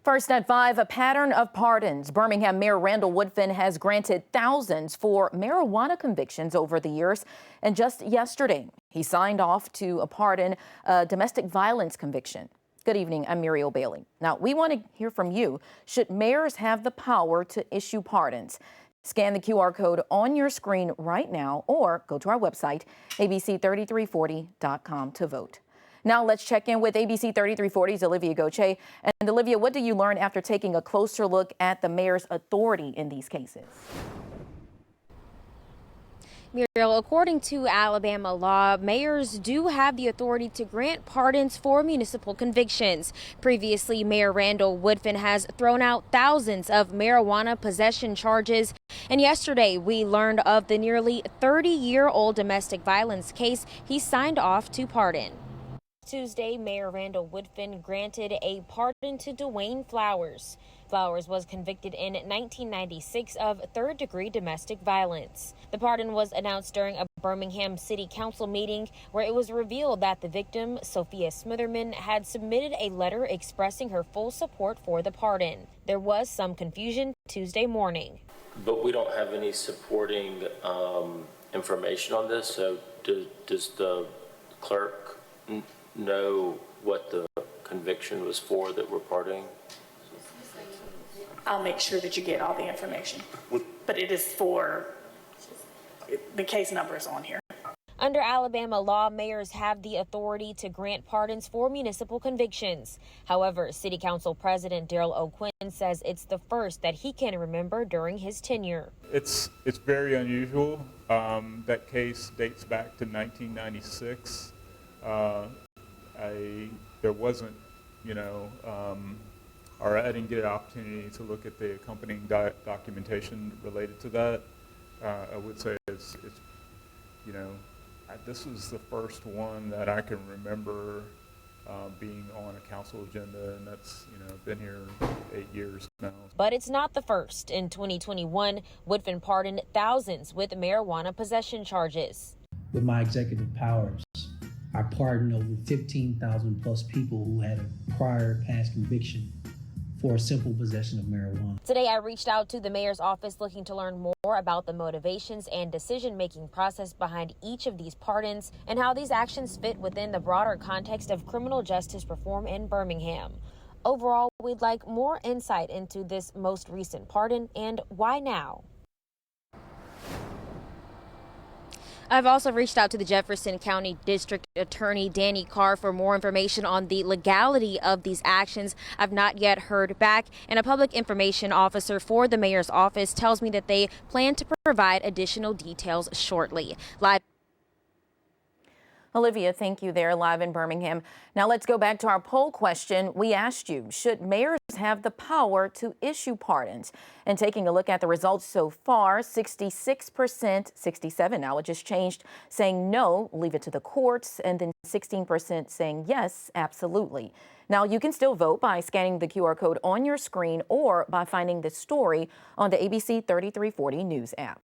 First at 5, a pattern of pardons. Birmingham Mayor Randall Woodfin has granted thousands for marijuana convictions over the years. And just yesterday, he signed off to pardon a domestic violence conviction. Good evening, I'm Muriel Bailey. Now, we want to hear from you. Should mayors have the power to issue pardons? Scan the QR code on your screen right now or go to our website, abc3340.com to vote. Now let's check in with ABC 3340's Olivia Goche. And Olivia, what do you learn after taking a closer look at the mayor's authority in these cases? Muriel, according to Alabama law, mayors do have the authority to grant pardons for municipal convictions. Previously, Mayor Randall Woodfin has thrown out thousands of marijuana possession charges. And yesterday, we learned of the nearly 30-year-old domestic violence case he signed off to pardon. Tuesday, Mayor Randall Woodfin granted a pardon to Dwayne Flowers. Flowers was convicted in 1996 of third-degree domestic violence. The pardon was announced during a Birmingham City Council meeting where it was revealed that the victim, Sophia Smitherman, had submitted a letter expressing her full support for the pardon. There was some confusion Tuesday morning. But we don't have any supporting information on this, so does the clerk know what the conviction was for that we're pardoning? I'll make sure that you get all the information, but it is for, the case number is on here. Under Alabama law, mayors have the authority to grant pardons for municipal convictions. However, City Council President Daryl O'Quinn says it's the first that he can remember during his tenure. It's very unusual. That case dates back to 1996. There wasn't, or I didn't get an opportunity to look at the accompanying documentation related to that. I would say it's this was the first one that I can remember being on a council agenda, and that's, been here 8 years now. But it's not the first. In 2021, Woodfin pardoned thousands with marijuana possession charges. With my executive powers, I pardoned over 15,000 plus people who had a prior past conviction for a simple possession of marijuana. Today, I reached out to the mayor's office looking to learn more about the motivations and decision-making process behind each of these pardons and how these actions fit within the broader context of criminal justice reform in Birmingham. Overall, we'd like more insight into this most recent pardon and why now. I've also reached out to the Jefferson County District Attorney Danny Carr for more information on the legality of these actions. I've not yet heard back, and a public information officer for the mayor's office tells me that they plan to provide additional details shortly. Live. Olivia, thank you there live in Birmingham. Now let's go back to our poll question. We asked you, should mayors have the power to issue pardons? And taking a look at the results so far, 66%, 67 now, it just changed, saying no, leave it to the courts, and then 16% saying yes, absolutely. Now you can still vote by scanning the QR code on your screen or by finding the story on the ABC 3340 News app.